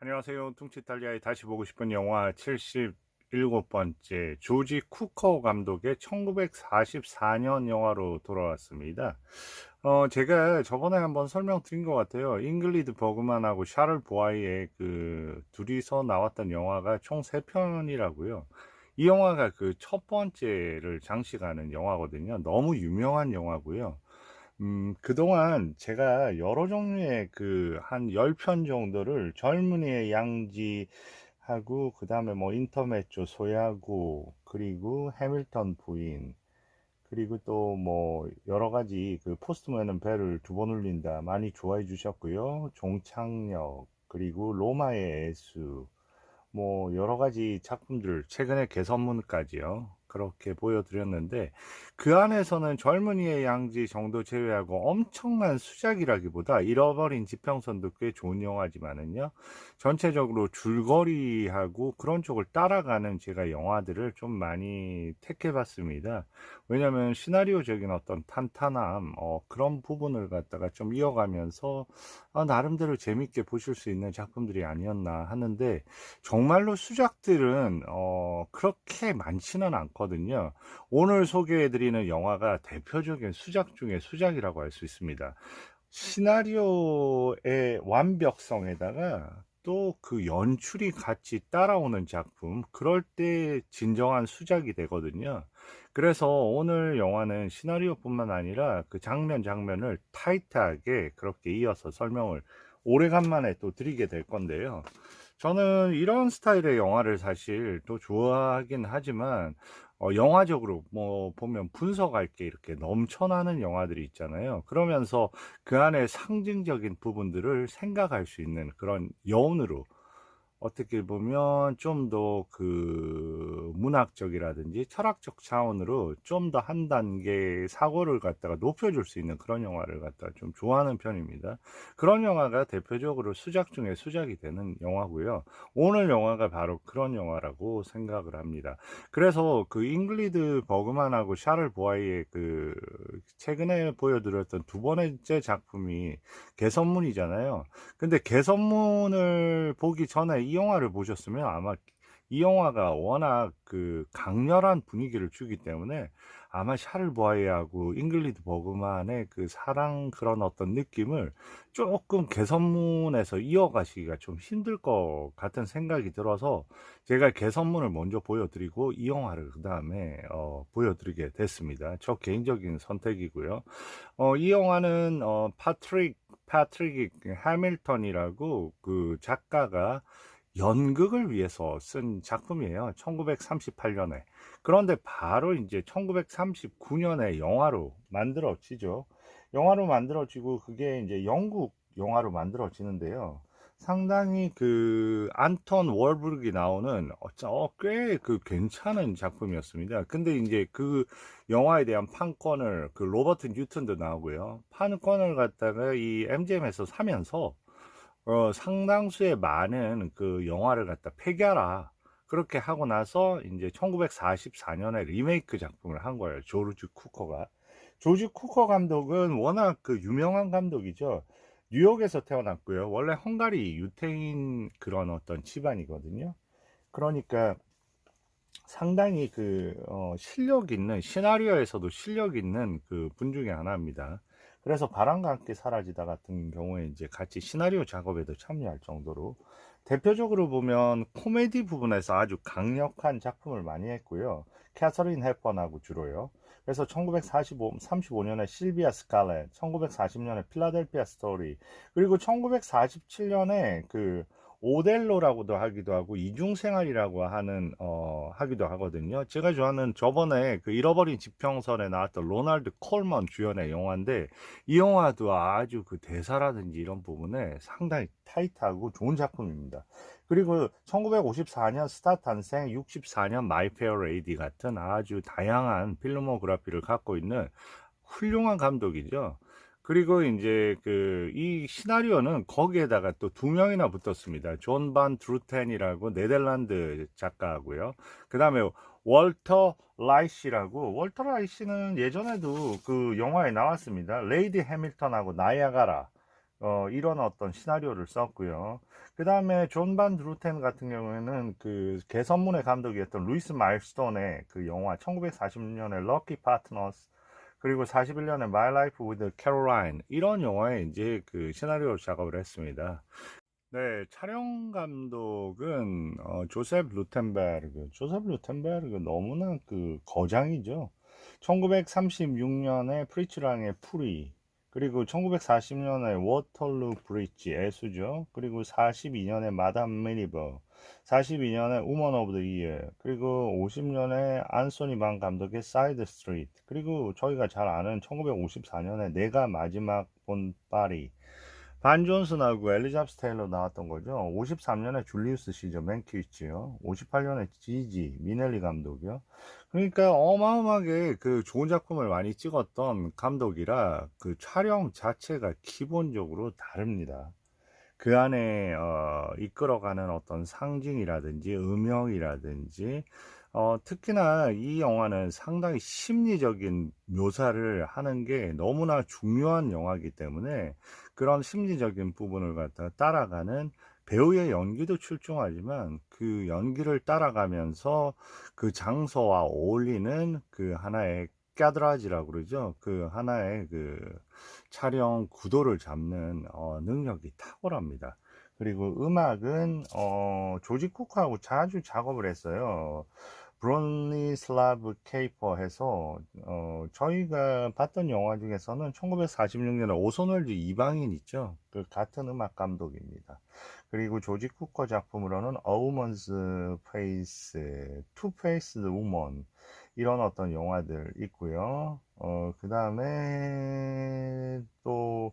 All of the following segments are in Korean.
안녕하세요. 퉁치이탈리아에 다시 보고 싶은 영화 77번째 조지 쿠커 감독의 1944년 영화로 돌아왔습니다. 제가 저번에 한번 설명드린 것 같아요. 잉글리드 버그만하고 샤를 보아이의 그 둘이서 나왔던 영화가 총 3편이라고요. 이 영화가 그 첫 번째를 장식하는 영화거든요. 너무 유명한 영화고요. 그동안 제가 여러 종류의 그 한 10편 정도를 젊은이의 양지하고 그다음에 뭐 인터메조 소야구 그리고 해밀턴 부인 그리고 또 뭐 여러 가지 그 포스트맨은 배를 두 번 울린다 많이 좋아해 주셨고요. 종착역 그리고 로마의 애수 뭐 여러 가지 작품들 최근에 개선문까지요. 그렇게 보여드렸는데 그 안에서는 젊은이의 양지 정도 제외하고 엄청난 수작이라기보다 잃어버린 지평선도 꽤 좋은 영화지만은요. 전체적으로 줄거리하고 그런 쪽을 따라가는 제가 영화들을 좀 많이 택해봤습니다. 왜냐하면 시나리오적인 어떤 탄탄함 그런 부분을 갖다가 좀 이어가면서 나름대로 재밌게 보실 수 있는 작품들이 아니었나 하는데 정말로 수작들은 그렇게 많지는 않거든요. 오늘 소개해 드리는 영화가 대표적인 수작 중에 수작이라고 할 수 있습니다. 시나리오의 완벽성에다가 또 그 연출이 같이 따라오는 작품, 그럴 때 진정한 수작이 되거든요. 그래서 오늘 영화는 시나리오뿐만 아니라 그 장면 장면을 타이트하게 그렇게 이어서 설명을 오래간만에 또 드리게 될 건데요. 저는 이런 스타일의 영화를 사실 또 좋아하긴 하지만 영화적으로 뭐 보면 분석할 게 이렇게 넘쳐나는 영화들이 있잖아요. 그러면서 그 안에 상징적인 부분들을 생각할 수 있는 그런 여운으로 어떻게 보면 좀 더 그 문학적이라든지 철학적 차원으로 좀 더 한 단계 사고를 갖다가 높여줄 수 있는 그런 영화를 갖다가 좀 좋아하는 편입니다. 그런 영화가 대표적으로 수작 중에 수작이 되는 영화고요. 오늘 영화가 바로 그런 영화라고 생각을 합니다. 그래서 그 잉글리드 버그만하고 샤를 보아이의 그 최근에 보여드렸던 두 번째 작품이 개선문이잖아요. 근데 개선문을 보기 전에 이 영화를 보셨으면 아마 이 영화가 워낙 그 강렬한 분위기를 주기 때문에 아마 샤를 보아이하고 잉글리드 버그만의 그 사랑 그런 어떤 느낌을 조금 개선문에서 이어가시기가 좀 힘들 것 같은 생각이 들어서 제가 개선문을 먼저 보여드리고 이 영화를 그 다음에 보여드리게 됐습니다. 저 개인적인 선택이고요. 이 영화는 패트릭 해밀턴이라고 그 작가가 연극을 위해서 쓴 작품이에요. 1938년에. 그런데 바로 이제 1939년에 영화로 만들어지죠. 영화로 만들어지고 그게 이제 영국 영화로 만들어지는데요. 상당히 그 안톤 월브르기 나오는 꽤 그 괜찮은 작품이었습니다. 근데 이제 그 영화에 대한 판권을 그 로버트 뉴턴도 나오고요. 판권을 갖다가 이 MGM에서 사면서 상당수의 많은 그 영화를 갖다 폐기하라. 그렇게 하고 나서 이제 1944년에 리메이크 작품을 한 거예요. 조르주 쿠커가. 조지 쿠커 감독은 워낙 그 유명한 감독이죠. 뉴욕에서 태어났고요. 원래 헝가리 유태인 그런 어떤 집안이거든요. 그러니까 상당히 그 실력 있는 시나리오에서도 실력 있는 그 분 중에 하나입니다. 그래서 바람과 함께 사라지다 같은 경우에 이제 같이 시나리오 작업에도 참여할 정도로 대표적으로 보면 코미디 부분에서 아주 강력한 작품을 많이 했고요. 캐서린 헵번하고 주로요. 그래서 35년에 실비아 스칼렛, 1940년에 필라델피아 스토리, 그리고 1947년에 그 오델로라고도 하기도 하고 이중생활이라고 하는 하기도 하거든요. 제가 좋아하는 저번에 그 잃어버린 지평선에 나왔던 로널드 콜먼 주연의 영화인데 이 영화도 아주 그 대사라든지 이런 부분에 상당히 타이트하고 좋은 작품입니다. 그리고 1954년 스타 탄생, 64년 마이 페어 레이디 같은 아주 다양한 필모그래피를 갖고 있는 훌륭한 감독이죠. 그리고 이제 그 이 시나리오는 거기에다가 또 두 명이나 붙었습니다. 존 반 드루텐이라고 네덜란드 작가고요. 그다음에 월터 라이시라고 월터 라이시는 예전에도 그 영화에 나왔습니다. 레이디 해밀턴하고 나이아가라 이런 어떤 시나리오를 썼고요. 그 다음에 존 반 드루텐 같은 경우에는 그 개선문의 감독이었던 루이스 마일스톤의 그 영화 1946년의 럭키 파트너스, 그리고 41년에 My Life with Caroline, 이런 영화에 이제 그 시나리오 작업을 했습니다. 네, 촬영 감독은 조셉 루텐베르그. 조셉 루텐베르그 너무나 그 거장이죠. 1936년에 프리츠랑의 풀이, 그리고 1940년에 워털루 브릿지, 애수죠. 그리고 42년에 마담 미니버, 42년에 우먼 오브 더 이어, 그리고 50년에 안소니 반 감독의 사이드 스트리트, 그리고 저희가 잘 아는 1954년에 내가 마지막 본 파리, 반 존슨하고 엘리자베스 테일러 나왔던 거죠. 53년에 줄리우스 시저 맨키위치요. 58년에 지지 미넬리 감독이요. 그러니까 어마어마하게 그 좋은 작품을 많이 찍었던 감독이라 그 촬영 자체가 기본적으로 다릅니다. 그 안에 이끌어가는 어떤 상징이라든지 음영이라든지, 특히나 이 영화는 상당히 심리적인 묘사를 하는 게 너무나 중요한 영화이기 때문에 그런 심리적인 부분을 갖다 따라가는 배우의 연기도 출중하지만, 그 연기를 따라가면서 그 장소와 어울리는 그 하나의 까드라지라고 그러죠. 그 하나의 그 촬영 구도를 잡는 능력이 탁월합니다. 그리고 음악은 조지 쿠크하고 자주 작업을 했어요. 브로니슬라브 케이퍼 해서 저희가 봤던 영화 중에서는 1946년에 오소널드 이방인 있죠. 그 같은 음악 감독입니다. 그리고 조지 쿠커 작품으로는 A Woman's Face, Two Faced Woman, 이런 어떤 영화들 있고요. 그 다음에 또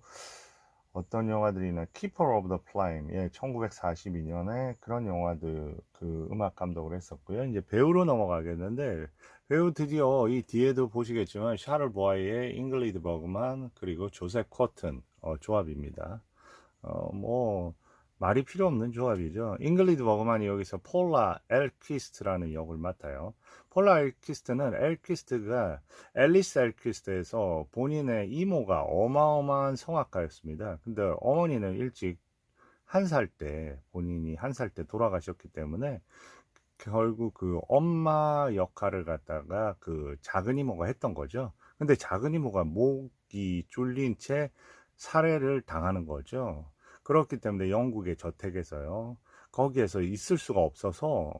어떤 영화들이나 Keeper of the Flame, 예, 1942년에 그런 영화들 그 음악 감독을 했었고요. 이제 배우로 넘어가겠는데, 배우 드디어 이 뒤에도 보시겠지만 샤를 보아의 잉글리드 버그만, 그리고 조셉 코튼 조합입니다. 뭐 말이 필요 없는 조합이죠. 잉글리드 버그만이 여기서 폴라 엘퀴스트라는 역을 맡아요. 폴라 엘퀴스트는, 엘퀴스트가 앨리스 엘퀴스트에서 본인의 이모가 어마어마한 성악가였습니다. 근데 어머니는 일찍 한 살 때, 본인이 한 살 때 돌아가셨기 때문에 결국 그 엄마 역할을 갖다가 그 작은 이모가 했던 거죠. 근데 작은 이모가 목이 졸린 채 살해를 당하는 거죠. 그렇기 때문에 영국의 저택에서요, 거기에서 있을 수가 없어서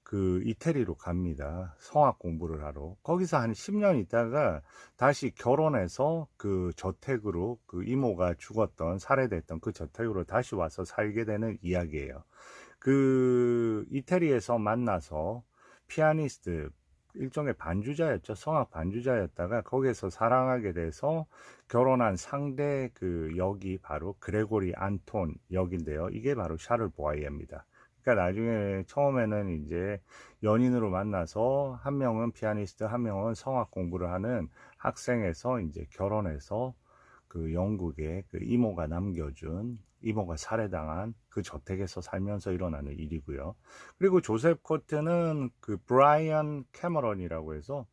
그 이태리로 갑니다. 성악 공부를 하러. 거기서 한 10년 있다가 다시 결혼해서 그 저택으로, 그 이모가 죽었던, 살해됐던 그 저택으로 다시 와서 살게 되는 이야기예요. 그 이태리에서 만나서 피아니스트, 일종의 반주자였죠. 성악 반주자였다가 거기에서 사랑하게 돼서 결혼한 상대 그 역이 바로 그레고리 안톤 역인데요. 이게 바로 샤를 보아이입니다. 그러니까 나중에 처음에는 이제 연인으로 만나서 한 명은 피아니스트, 한 명은 성악 공부를 하는 학생에서 이제 결혼해서 그 영국의 그 이모가 남겨준, 이모가 살해당한 그 저택에서 살면서 일어나는 일이고요. 그리고 조셉 코트는 그 브라이언 캐머런이라고 해서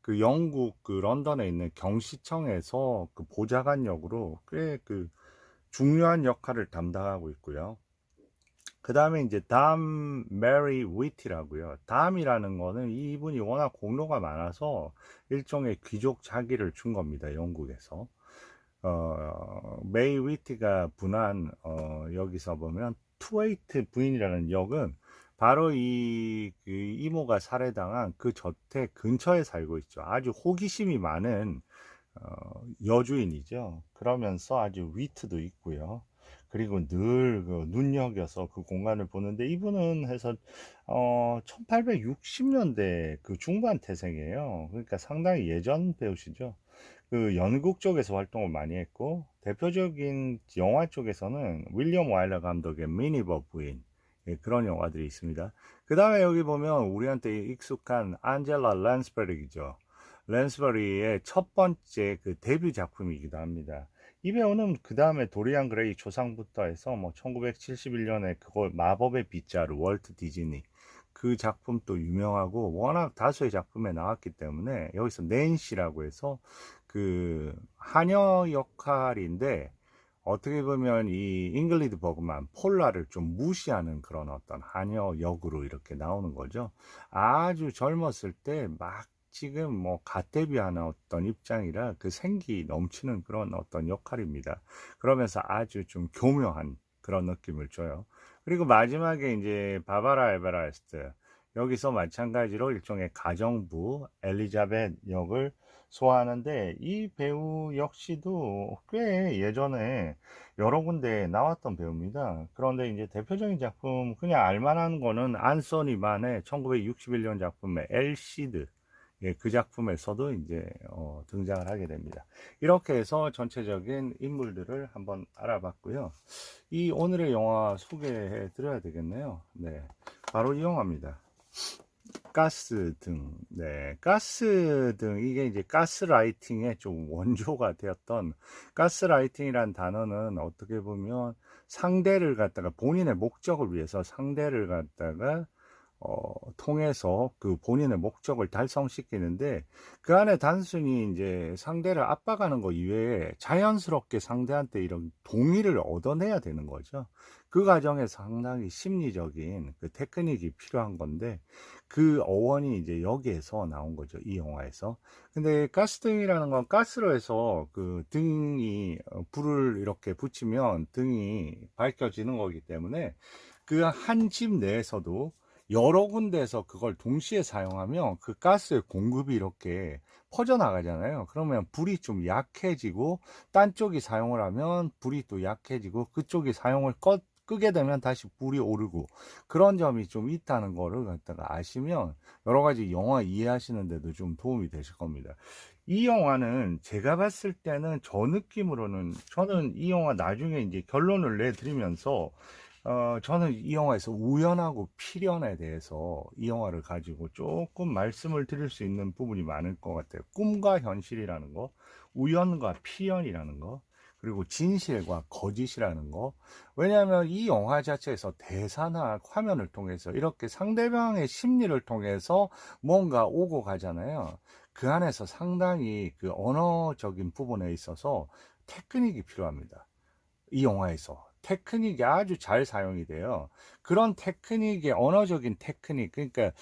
그 영국 그 런던에 있는 경시청에서 그 보좌관 역으로 꽤 그 중요한 역할을 담당하고 있고요. 그 다음에 이제 담 메리 위티라고요. 담이라는 거는 이분이 워낙 공로가 많아서 일종의 귀족 자기를 준 겁니다. 영국에서. 메이 위티가 분한 여기서 보면 투웨이트 부인이라는 역은 바로 그 이모가 살해당한 그 저택 근처에 살고 있죠. 아주 호기심이 많은 여주인이죠. 그러면서 아주 위트도 있고요. 그리고 늘 그 눈여겨서 그 공간을 보는데, 이분은 해서 1860년대 그 중반 태생이에요. 그러니까 상당히 예전 배우시죠. 그 연극 쪽에서 활동을 많이 했고, 대표적인 영화 쪽에서는 윌리엄 와일러 감독의 미니버 부인, 예, 그런 영화들이 있습니다. 그 다음에 여기 보면 우리한테 익숙한 안젤라 랜스베리죠. 랜스버리의 첫 번째 그 데뷔 작품이기도 합니다. 이 배우는 그 다음에 도리안 그레이 조상부터 해서 뭐 1971년에 그걸 마법의 빗자루, 월트 디즈니, 그 작품도 유명하고 워낙 다수의 작품에 나왔기 때문에, 여기서 낸시라고 해서 그 하녀 역할인데 어떻게 보면 이 잉글리드 버그만 폴라를 좀 무시하는 그런 어떤 하녀 역으로 이렇게 나오는 거죠. 아주 젊었을 때 막 지금 뭐 갓 데뷔하는 어떤 입장이라 그 생기 넘치는 그런 어떤 역할입니다. 그러면서 아주 좀 교묘한 그런 느낌을 줘요. 그리고 마지막에 이제 바바라 에베라스트, 여기서 마찬가지로 일종의 가정부 엘리자벳 역을 소화하는데, 이 배우 역시도 꽤 예전에 여러 군데 나왔던 배우입니다. 그런데 이제 대표적인 작품, 그냥 알만한 거는 안소니만의 1961년 작품의 엘시드, 예, 그 작품에서도 이제 등장을 하게 됩니다. 이렇게 해서 전체적인 인물들을 한번 알아봤고요. 이 오늘의 영화 소개해 드려야 되겠네요. 네, 바로 이 영화입니다. 가스등. 네, 가스등. 이게 이제 가스라이팅의 좀 원조가 되었던, 가스라이팅이란 단어는 어떻게 보면 상대를 갖다가 본인의 목적을 위해서 상대를 갖다가 통해서 그 본인의 목적을 달성시키는데, 그 안에 단순히 이제 상대를 압박하는 것 이외에 자연스럽게 상대한테 이런 동의를 얻어내야 되는 거죠. 그 과정에 상당히 심리적인 그 테크닉이 필요한 건데, 그 어원이 이제 여기에서 나온 거죠, 이 영화에서. 근데 가스등이라는 건 가스로 해서 그 등이 불을 이렇게 붙이면 등이 밝혀지는 거기 때문에, 그 한 집 내에서도 여러 군데에서 그걸 동시에 사용하면 그 가스의 공급이 이렇게 퍼져나가잖아요. 그러면 불이 좀 약해지고, 딴 쪽이 사용을 하면 불이 또 약해지고, 그쪽이 사용을 끄게 되면 다시 불이 오르고, 그런 점이 좀 있다는 거를 갖다가 아시면 여러 가지 영화 이해하시는데도 좀 도움이 되실 겁니다. 이 영화는 제가 봤을 때는, 저 느낌으로는, 저는 이 영화 나중에 이제 결론을 내드리면서 저는 이 영화에서 우연하고 필연에 대해서 이 영화를 가지고 조금 말씀을 드릴 수 있는 부분이 많을 것 같아요. 꿈과 현실이라는 거, 우연과 필연이라는 거, 그리고 진실과 거짓이라는 거. 왜냐하면 이 영화 자체에서 대사나 화면을 통해서 이렇게 상대방의 심리를 통해서 뭔가 오고 가잖아요. 그 안에서 상당히 그 언어적인 부분에 있어서 테크닉이 필요합니다. 이 영화에서 테크닉이 아주 잘 사용이 돼요. 그런 테크닉의 언어적인 테크닉, 그러니까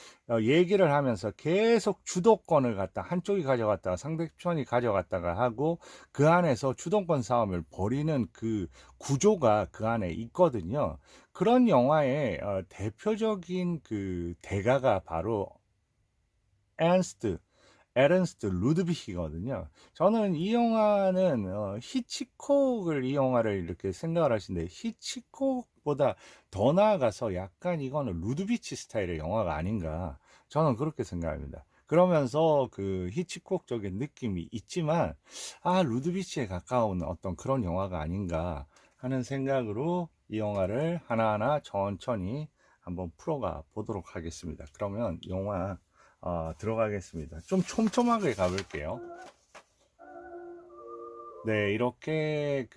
얘기를 하면서 계속 주도권을 갖다 한쪽이 가져갔다가 상대편이 가져갔다가 하고, 그 안에서 주도권 싸움을 벌이는 그 구조가 그 안에 있거든요. 그런 영화의 대표적인 그 대가가 바로 앤스트 에른스트 루드비히거든요. 저는 이 영화는 히치콕을, 이 영화를 이렇게 생각을 하시는데, 히치콕보다 더 나아가서 약간 이거는 루드비치 스타일의 영화가 아닌가, 저는 그렇게 생각합니다. 그러면서 그 히치콕적인 느낌이 있지만, 루드비치에 가까운 어떤 그런 영화가 아닌가 하는 생각으로 이 영화를 하나하나 천천히 한번 풀어가 보도록 하겠습니다. 그러면 영화 들어가겠습니다. 좀 촘촘하게 가볼게요. 네, 이렇게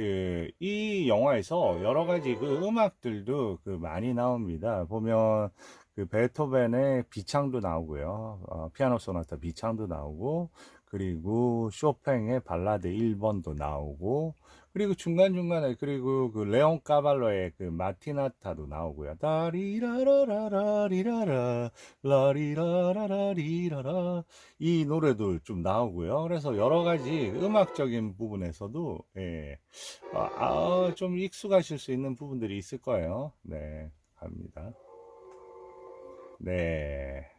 이 영화에서 여러 가지 그 음악들도 많이 나옵니다. 보면 그 베토벤의 비창도 나오고요. 피아노 소나타 비창도 나오고, 그리고 쇼팽의 발라드 1번도 나오고, 그리고 중간중간에, 그리고 그 레온 까발로의 그 마티나타도 나오고요. 다리라라라리라라 라리라라라리라라, 이 노래도 좀 나오고요. 그래서 여러 가지 음악적인 부분에서도, 예, 좀 익숙하실 수 있는 부분들이 있을 거예요. 네, 갑니다. 네.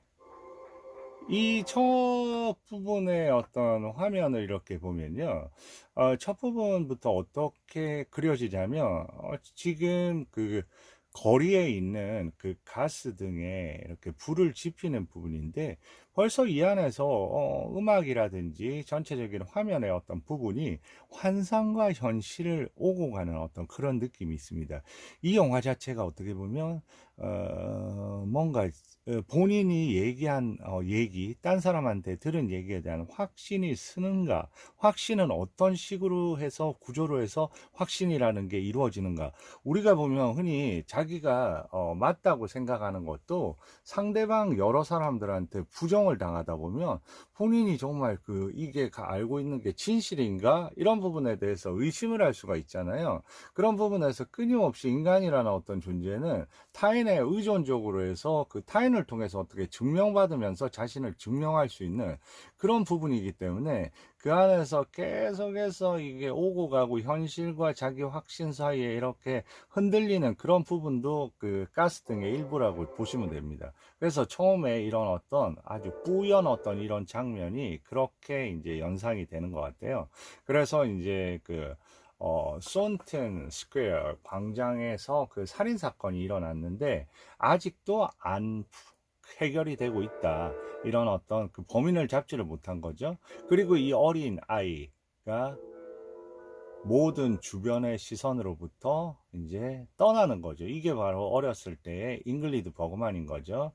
이 첫 부분의 어떤 화면을 이렇게 보면요. 첫 부분부터 어떻게 그려지냐면, 지금 그 거리에 있는 그 가스 등에 이렇게 불을 지피는 부분인데, 벌써 이 안에서 음악이라든지 전체적인 화면의 어떤 부분이 환상과 현실을 오고 가는 어떤 그런 느낌이 있습니다. 이 영화 자체가 어떻게 보면 뭔가 본인이 얘기한 얘기, 딴 사람한테 들은 얘기에 대한 확신이 쓰는가, 확신은 어떤 식으로 해서 구조로 해서 확신이라는 게 이루어지는가. 우리가 보면 흔히 자기가 맞다고 생각하는 것도 상대방 여러 사람들한테 부정을 변형을 당하다 보면 본인이 정말 이게 알고 있는 게 진실인가? 이런 부분에 대해서 의심을 할 수가 있잖아요. 그런 부분에서 끊임없이 인간이라는 어떤 존재는 타인에 의존적으로 해서 그 타인을 통해서 어떻게 증명받으면서 자신을 증명할 수 있는 그런 부분이기 때문에 그 안에서 계속해서 이게 오고 가고 현실과 자기 확신 사이에 이렇게 흔들리는 그런 부분도 그 가스 등의 일부라고 보시면 됩니다. 그래서 처음에 이런 어떤 아주 뿌연 어떤 이런 장면이 그렇게 이제 연상이 되는 것 같아요. 그래서 이제 손튼 스퀘어 광장에서 그 살인 사건이 일어났는데 아직도 안 해결이 되고 있다. 이런 어떤 그 범인을 잡지를 못한 거죠. 그리고 이 어린 아이가 모든 주변의 시선으로부터 이제 떠나는 거죠. 이게 바로 어렸을 때의 잉글리드 버그만인 거죠.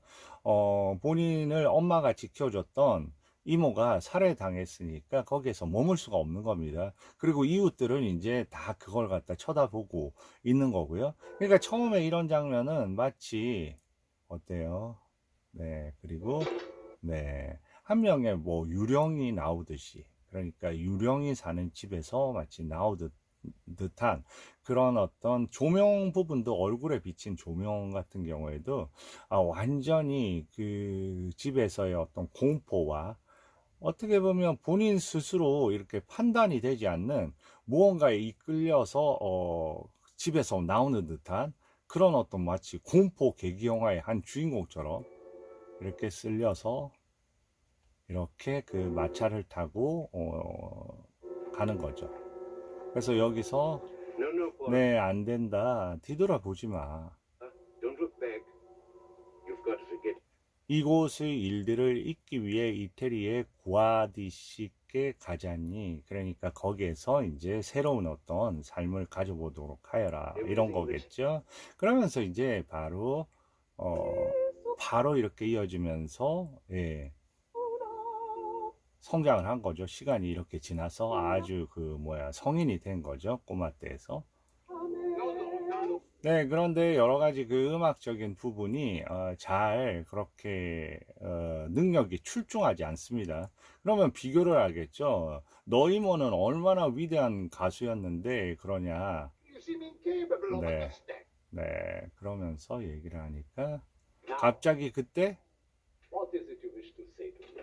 본인을 엄마가 지켜줬던 이모가 살해당했으니까 거기에서 머물 수가 없는 겁니다. 그리고 이웃들은 이제 다 그걸 갖다 쳐다보고 있는 거고요. 그러니까 처음에 이런 장면은 마치 어때요? 네, 그리고 네, 한 명의 뭐 유령이 나오듯이, 그러니까 유령이 사는 집에서 마치 나오듯 듯한 그런 어떤 조명 부분도, 얼굴에 비친 조명 같은 경우에도 완전히 그 집에서의 어떤 공포와 어떻게 보면 본인 스스로 이렇게 판단이 되지 않는 무언가에 이끌려서 집에서 나오는 듯한 그런 어떤 마치 공포 계기 영화의 한 주인공처럼 이렇게 쓸려서 이렇게 그 마차를 타고 가는 거죠. 그래서 여기서 No, no, Paul. 네, 안 된다. 뒤돌아보지 마. Don't look back. You've got to forget. 이곳의 일들을 잊기 위해 이태리의 구아디시께 가자니. 그러니까 거기에서 이제 새로운 어떤 삶을 가져보도록 하여라. 이런 거겠죠. 그러면서 이제 바로 이렇게 이어지면서 예, 성장을 한 거죠. 시간이 이렇게 지나서 아주 성인이 된 거죠. 꼬마 때에서. 네, 그런데 여러 가지 그 음악적인 부분이 잘 그렇게 능력이 출중하지 않습니다. 그러면 비교를 하겠죠. 너 이모는 얼마나 위대한 가수였는데 그러냐. You seem incapable of 네, understanding. 네, 그러면서 얘기를 하니까 갑자기 그때 What is it you wish to say to me?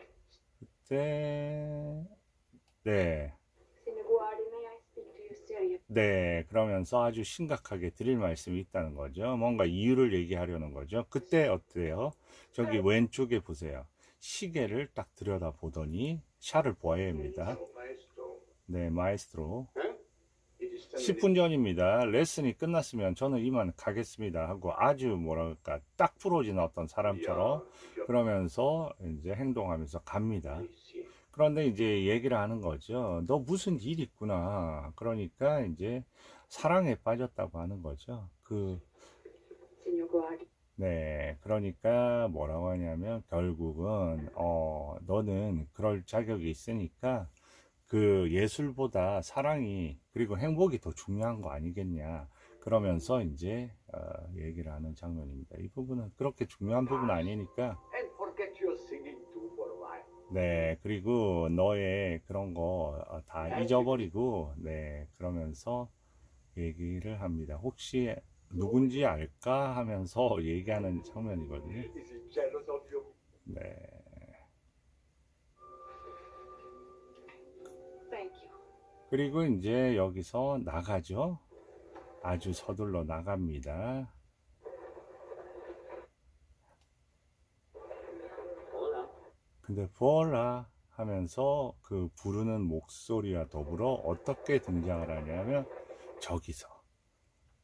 네, Signor Guardi, may I speak to you seriously? 네, 그러면서 아주 심각하게 드릴 말씀이 있다는 거죠. 뭔가 이유를 얘기하려는 거죠. 그때 어때요? 저기 왼쪽에 보세요. 시계를 딱 들여다 보더니 샤를 보아야입니다. Oh, maestro. 네, 마에스트로. Huh? It is 10 10분 전입니다. 레슨이 끝났으면 저는 이만 가겠습니다 하고 아주 뭐랄까 딱 부러진 어떤 사람처럼 그러면서 이제 행동하면서 갑니다. minutes. 그런데 이제 얘기를 하는 거죠. 너 무슨 일 있구나. 그러니까 이제 사랑에 빠졌다고 하는 거죠. Signor Guardi, 네. 그러니까 뭐라고 하냐면 결국은, 너는 그럴 자격이 있으니까 그 예술보다 사랑이 그리고 행복이 더 중요한 거 아니겠냐. 그러면서 이제, 얘기를 하는 장면입니다. 이 부분은 그렇게 중요한 부분 아니니까 And forget your singing too for a while. 네, 그리고 너의 그런 거 다 잊어버리고, 네, 그러면서 얘기를 합니다. 혹시 누군지 알까 하면서 얘기하는 장면이거든요. Is he jealous of you? 네, thank you. 그리고 이제 여기서 나가죠. 아주 서둘러 나갑니다. Hola. 근데 볼라 하면서 그 부르는 목소리와 더불어 어떻게 등장을 하냐면 저기서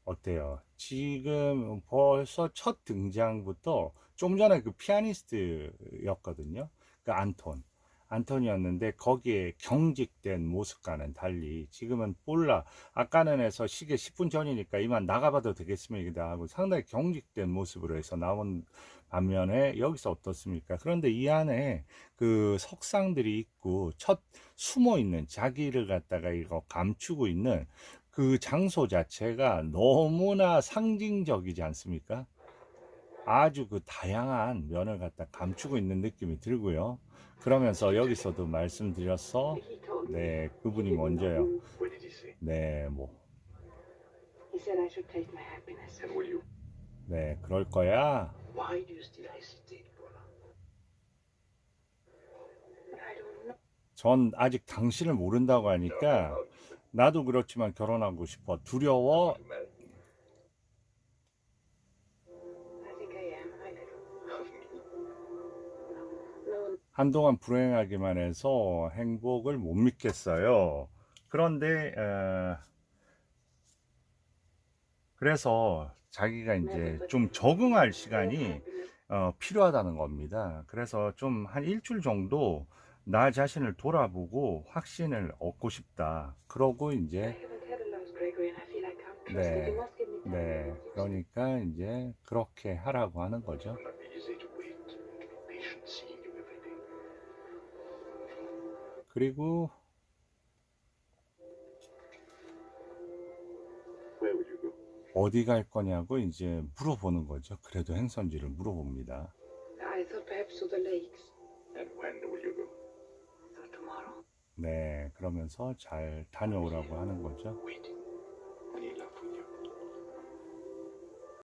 어때요? 지금 벌써 첫 등장부터 좀 전에 그 피아니스트였거든요. 그 안톤이었는데 거기에 경직된 모습과는 달리 지금은 볼라 아까는 해서 시계 10분 전이니까 이만 나가봐도 되겠습니다 하고 상당히 경직된 모습으로 해서 나온 반면에 여기서 어떻습니까? 그런데 이 안에 그 석상들이 있고 숨어 있는 자기를 갖다가 이거 감추고 있는 그 장소 자체가 너무나 상징적이지 않습니까? 아주 그 다양한 면을 갖다 감추고 있는 느낌이 들고요. 그러면서 여기서도 말씀드렸어. He told me. 네, He 그분이 did not 먼저요. move. What did he say? 네, 뭐, He said I should take my happiness. And will you? 네, 그럴 거야. Why do you still hesitate, Paula? But I don't know. 전 아직 당신을 모른다고 하니까 나도 그렇지만 결혼하고 싶어. 두려워. To marry I think I am. I never. of me? No. 한동안 불행하기만 해서 행복을 못 믿겠어요. 그런데 그래서 자기가 이제 좀 적응할 시간이 필요하다는 겁니다. 그래서 좀 한 일주일 정도 나 자신을 돌아보고 확신을 얻고 싶다. 그러고 I 이제 haven't had a loss, Gregory, and I feel I can't trust 네, you. You must give me time. 네, 그러니까 이제 그렇게 하라고 하는 거죠. It will not be easy to wait and to be patient seeing you every day. 그리고 Where will you go? 어디 갈 거냐고 이제 물어보는 거죠. 그래도 행선지를 물어봅니다. I thought perhaps to the lakes. And when will you go? So tomorrow. 네, 그러면서 잘 다녀오라고 하는 거죠. Waiting. Only love with you.